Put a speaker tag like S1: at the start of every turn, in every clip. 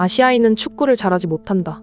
S1: 아시아인은 축구를 잘하지 못한다.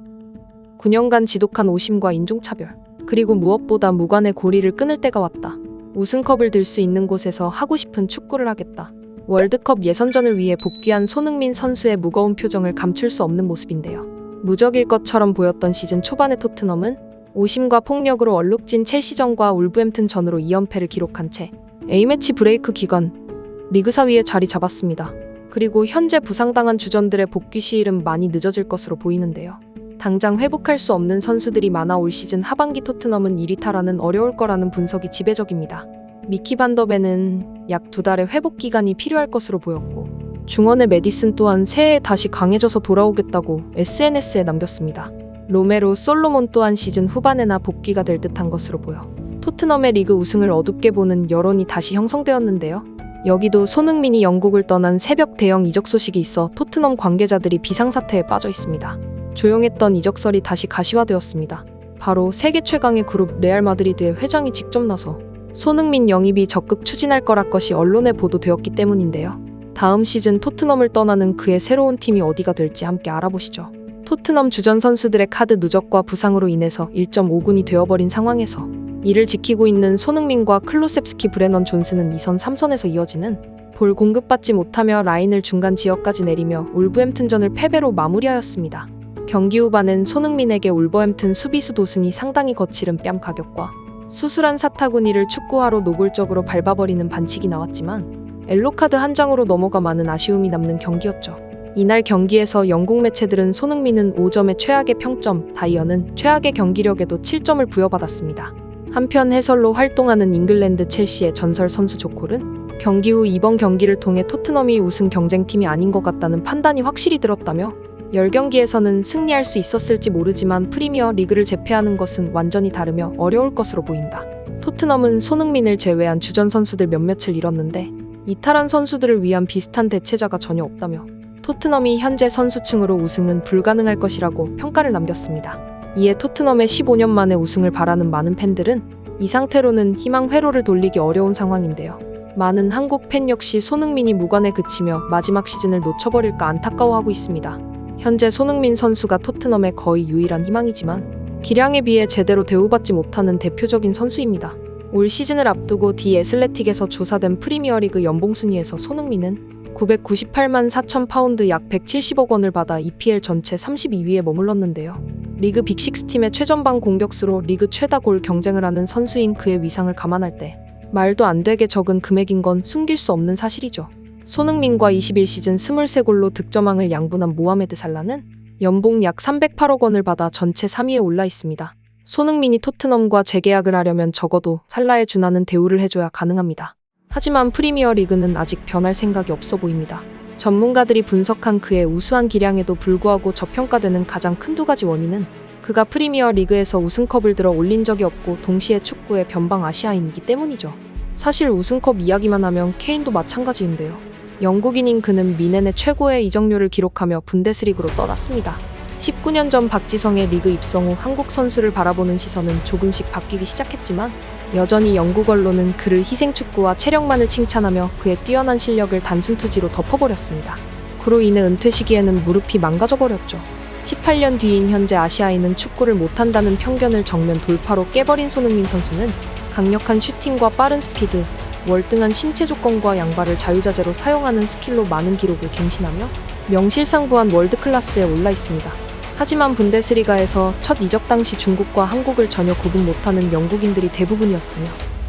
S1: 9년간 지독한 오심과 인종차별, 그리고 무엇보다 무관의 고리를 끊을 때가 왔다. 우승컵을 들 수 있는 곳에서 하고 싶은 축구를 하겠다. 월드컵 예선전을 위해 복귀한 손흥민 선수의 무거운 표정을 감출 수 없는 모습인데요. 무적일 것처럼 보였던 시즌 초반의 토트넘은 오심과 폭력으로 얼룩진 첼시전과 울버햄튼전으로 2연패를 기록한 채 A매치 브레이크 기간 리그 4위에 자리 잡았습니다. 그리고 현재 부상당한 주전들의 복귀 시일은 많이 늦어질 것으로 보이는데요. 당장 회복할 수 없는 선수들이 많아 올 시즌 하반기 토트넘은 1위 탈환은 어려울 거라는 분석이 지배적입니다. 미키 반더벤은 약 2달의 회복 기간이 필요할 것으로 보였고, 중원의 메디슨 또한 새해에 다시 강해져서 돌아오겠다고 SNS에 남겼습니다. 로메로 솔로몬 또한 시즌 후반에나 복귀가 될 듯한 것으로 보여 토트넘의 리그 우승을 어둡게 보는 여론이 다시 형성되었는데요. 여기도 손흥민이 영국을 떠난 새벽 대형 이적 소식이 있어 토트넘 관계자들이 비상사태에 빠져 있습니다. 조용했던 이적설이 다시 가시화되었습니다. 바로 세계 최강의 그룹 레알 마드리드의 회장이 직접 나서 손흥민 영입이 적극 추진할 거라 것이 언론에 보도되었기 때문인데요. 다음 시즌 토트넘을 떠나는 그의 새로운 팀이 어디가 될지 함께 알아보시죠. 토트넘 주전 선수들의 카드 누적과 부상으로 인해서 1.5군이 되어버린 상황에서 이를 지키고 있는 손흥민과 클로셉스키 브레넌 존스는 2선 3선에서 이어지는 볼 공급받지 못하며 라인을 중간 지역까지 내리며 울버햄튼전을 패배로 마무리하였습니다. 경기 후반엔 손흥민에게 울버햄튼 수비수 도슨이 상당히 거칠은 뺨 가격과 수술한 사타구니를 축구화로 노골적으로 밟아버리는 반칙이 나왔지만 옐로카드 한 장으로 넘어가 많은 아쉬움이 남는 경기였죠. 이날 경기에서 영국 매체들은 손흥민은 5점의 최악의 평점, 다이어는 최악의 경기력에도 7점을 부여받았습니다. 한편 해설로 활동하는 잉글랜드 첼시의 전설 선수 조콜은 경기 후 이번 경기를 통해 토트넘이 우승 경쟁팀이 아닌 것 같다는 판단이 확실히 들었다며 10경기에서는 승리할 수 있었을지 모르지만 프리미어 리그를 제패하는 것은 완전히 다르며 어려울 것으로 보인다. 토트넘은 손흥민을 제외한 주전 선수들 몇몇을 잃었는데 이탈한 선수들을 위한 비슷한 대체자가 전혀 없다며 토트넘이 현재 선수층으로 우승은 불가능할 것이라고 평가를 남겼습니다. 이에 토트넘의 15년 만에 우승을 바라는 많은 팬들은 이 상태로는 희망 회로를 돌리기 어려운 상황인데요. 많은 한국 팬 역시 손흥민이 무관에 그치며 마지막 시즌을 놓쳐버릴까 안타까워하고 있습니다. 현재 손흥민 선수가 토트넘의 거의 유일한 희망이지만 기량에 비해 제대로 대우받지 못하는 대표적인 선수입니다. 올 시즌을 앞두고 디 애슬레틱에서 조사된 프리미어리그 연봉 순위에서 손흥민은 998만 4천 파운드 약 170억 원을 받아 EPL 전체 32위에 머물렀는데요. 리그 빅6 팀의 최전방 공격수로 리그 최다 골 경쟁을 하는 선수인 그의 위상을 감안할 때 말도 안 되게 적은 금액인 건 숨길 수 없는 사실이죠. 손흥민과 21시즌 23골로 득점왕을 양분한 모하메드 살라는 연봉 약 308억 원을 받아 전체 3위에 올라 있습니다. 손흥민이 토트넘과 재계약을 하려면 적어도 살라에 준하는 대우를 해줘야 가능합니다. 하지만 프리미어 리그는 아직 변할 생각이 없어 보입니다. 전문가들이 분석한 그의 우수한 기량에도 불구하고 저평가되는 가장 큰 2가지 원인은 그가 프리미어 리그에서 우승컵을 들어 올린 적이 없고 동시에 축구의 변방 아시아인이기 때문이죠. 사실 우승컵 이야기만 하면 케인도 마찬가지인데요. 영국인인 그는 미넨의 최고의 이적료를 기록하며 분데스리그로 떠났습니다. 19년 전 박지성의 리그 입성 후 한국 선수를 바라보는 시선은 조금씩 바뀌기 시작했지만 여전히 영국 언론은 그를 희생축구와 체력만을 칭찬하며 그의 뛰어난 실력을 단순 투지로 덮어버렸습니다. 그로 인해 은퇴 시기에는 무릎이 망가져버렸죠. 18년 뒤인 현재 아시아인은 축구를 못한다는 편견을 정면 돌파로 깨버린 손흥민 선수는 강력한 슈팅과 빠른 스피드, 월등한 신체 조건과 양발을 자유자재로 사용하는 스킬로 많은 기록을 갱신하며 명실상부한 월드클래스에 올라 있습니다. 하지만 분데스리가에서 첫 이적 당시 중국과 한국을 전혀 구분 못하는 영국인들이 대부분이었으며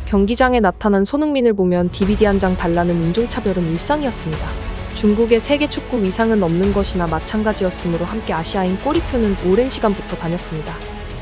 S1: 경기장에 나타난 손흥민을 보면 DVD 한 장 달라는 인종차별은 일상이었습니다. 중국의 세계 축구 위상은 없는 것이나 마찬가지였으므로 함께 아시아인 꼬리표는 오랜 시간부터 다녔습니다.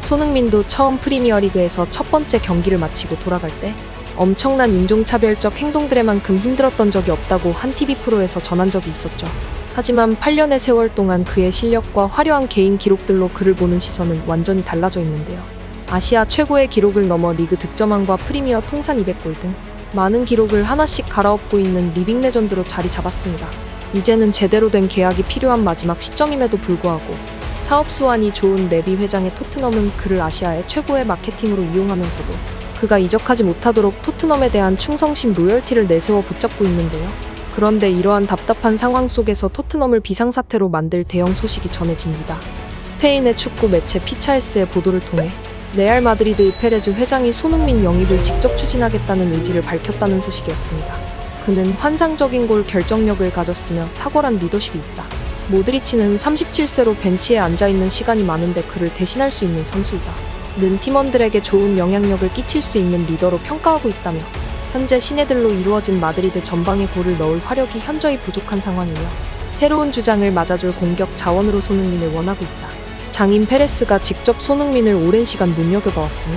S1: 손흥민도 처음 프리미어리그에서 첫 번째 경기를 마치고 돌아갈 때 엄청난 인종차별적 행동들에만큼 힘들었던 적이 없다고 한 TV 프로에서 전한 적이 있었죠. 하지만 8년의 세월 동안 그의 실력과 화려한 개인 기록들로 그를 보는 시선은 완전히 달라져 있는데요. 아시아 최고의 기록을 넘어 리그 득점왕과 프리미어 통산 200골 등 많은 기록을 하나씩 갈아엎고 있는 리빙 레전드로 자리 잡았습니다. 이제는 제대로 된 계약이 필요한 마지막 시점임에도 불구하고 사업 수완이 좋은 레비 회장의 토트넘은 그를 아시아의 최고의 마케팅으로 이용하면서도 그가 이적하지 못하도록 토트넘에 대한 충성심 로열티를 내세워 붙잡고 있는데요. 그런데 이러한 답답한 상황 속에서 토트넘을 비상사태로 만들 대형 소식이 전해집니다. 스페인의 축구 매체 피차에스의 보도를 통해 레알 마드리드의 페레즈 회장이 손흥민 영입을 직접 추진하겠다는 의지를 밝혔다는 소식이었습니다. 그는 환상적인 골 결정력을 가졌으며 탁월한 리더십이 있다. 모드리치는 37세로 벤치에 앉아있는 시간이 많은데 그를 대신할 수 있는 선수이다. 는 팀원들에게 좋은 영향력을 끼칠 수 있는 리더로 평가하고 있다며 현재 신예들로 이루어진 마드리드 전방에 골을 넣을 화력이 현저히 부족한 상황이며 새로운 주장을 맞아줄 공격 자원으로 손흥민을 원하고 있다. 장인 페레스가 직접 손흥민을 오랜 시간 눈여겨봐왔으며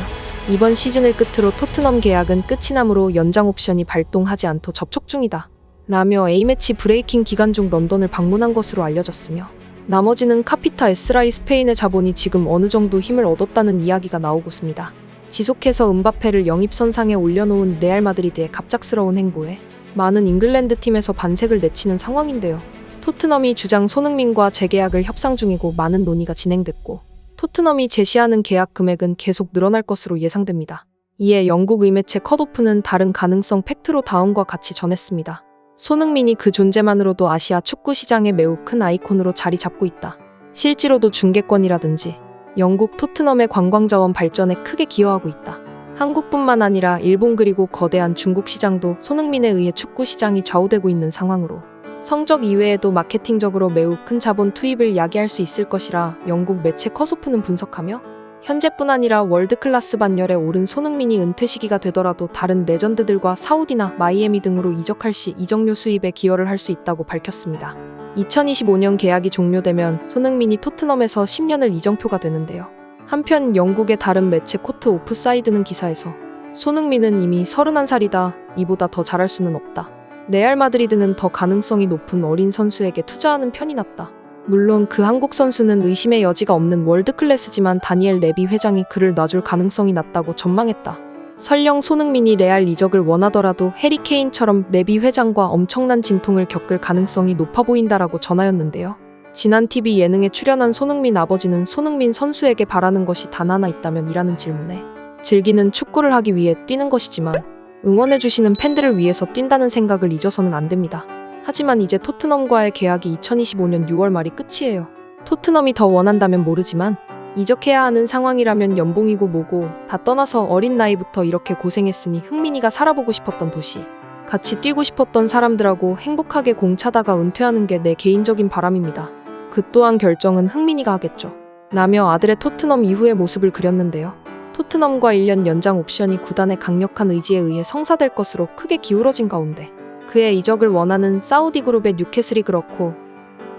S1: 이번 시즌을 끝으로 토트넘 계약은 끝이 나므로 연장 옵션이 발동하지 않도록 접촉 중이다. 라며 A매치 브레이킹 기간 중 런던을 방문한 것으로 알려졌으며 나머지는 카피타 에스라이 스페인의 자본이 지금 어느 정도 힘을 얻었다는 이야기가 나오고 있습니다. 지속해서 음바페를 영입선상에 올려놓은 레알 마드리드의 갑작스러운 행보에 많은 잉글랜드 팀에서 반색을 내치는 상황인데요. 토트넘이 주장 손흥민과 재계약을 협상 중이고 많은 논의가 진행됐고 토트넘이 제시하는 계약 금액은 계속 늘어날 것으로 예상됩니다. 이에 영국 의매체 컷오프는 다른 가능성 팩트로 다음과 같이 전했습니다. 손흥민이 그 존재만으로도 아시아 축구 시장에 매우 큰 아이콘으로 자리 잡고 있다. 실제로도 중계권이라든지 영국 토트넘의 관광자원 발전에 크게 기여하고 있다. 한국뿐만 아니라 일본 그리고 거대한 중국 시장도 손흥민에 의해 축구 시장이 좌우되고 있는 상황으로 성적 이외에도 마케팅적으로 매우 큰 자본 투입을 야기할 수 있을 것이라 영국 매체 컷오프는 분석하며 현재뿐 아니라 월드클래스 반열에 오른 손흥민이 은퇴 시기가 되더라도 다른 레전드들과 사우디나 마이애미 등으로 이적할 시 이적료 수입에 기여를 할 수 있다고 밝혔습니다. 2025년 계약이 종료되면 손흥민이 토트넘에서 10년을 이정표가 되는데요. 한편 영국의 다른 매체 코트 오프사이드는 기사에서 손흥민은 이미 31살이다. 이보다 더 잘할 수는 없다. 레알 마드리드는 더 가능성이 높은 어린 선수에게 투자하는 편이 낫다. 물론 그 한국 선수는 의심의 여지가 없는 월드클래스지만 다니엘 레비 회장이 그를 놔줄 가능성이 낮다고 전망했다. 설령 손흥민이 레알 이적을 원하더라도 해리 케인처럼 레비 회장과 엄청난 진통을 겪을 가능성이 높아 보인다라고 전하였는데요. 지난 TV 예능에 출연한 손흥민 아버지는 손흥민 선수에게 바라는 것이 단 하나 있다면 이라는 질문에 즐기는 축구를 하기 위해 뛰는 것이지만 응원해주시는 팬들을 위해서 뛴다는 생각을 잊어서는 안 됩니다. 하지만 이제 토트넘과의 계약이 2025년 6월 말이 끝이에요. 토트넘이 더 원한다면 모르지만 이적해야 하는 상황이라면 연봉이고 뭐고 다 떠나서 어린 나이부터 이렇게 고생했으니 흥민이가 살아보고 싶었던 도시, 같이 뛰고 싶었던 사람들하고 행복하게 공차다가 은퇴하는 게 내 개인적인 바람입니다. 그 또한 결정은 흥민이가 하겠죠. 라며 아들의 토트넘 이후의 모습을 그렸는데요. 토트넘과 1년 연장 옵션이 구단의 강력한 의지에 의해 성사될 것으로 크게 기울어진 가운데 그의 이적을 원하는 사우디 그룹의 뉴캐슬이 그렇고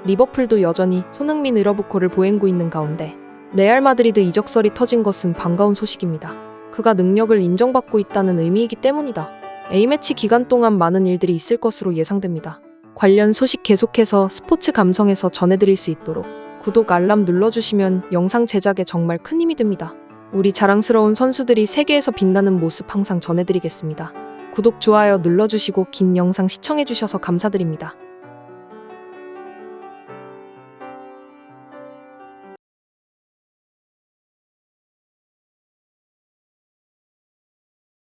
S1: 리버풀도 여전히 손흥민 의러브콜을 보행고 있는 가운데 레알 마드리드 이적설이 터진 것은 반가운 소식입니다. 그가 능력을 인정받고 있다는 의미이기 때문이다. A매치 기간 동안 많은 일들이 있을 것으로 예상됩니다. 관련 소식 계속해서 스포츠 감성에서 전해드릴 수 있도록 구독 알람 눌러주시면 영상 제작에 정말 큰 힘이 됩니다. 우리 자랑스러운 선수들이 세계에서 빛나는 모습 항상 전해드리겠습니다. 구독, 좋아요 눌러주시고 긴 영상 시청해주셔서 감사드립니다.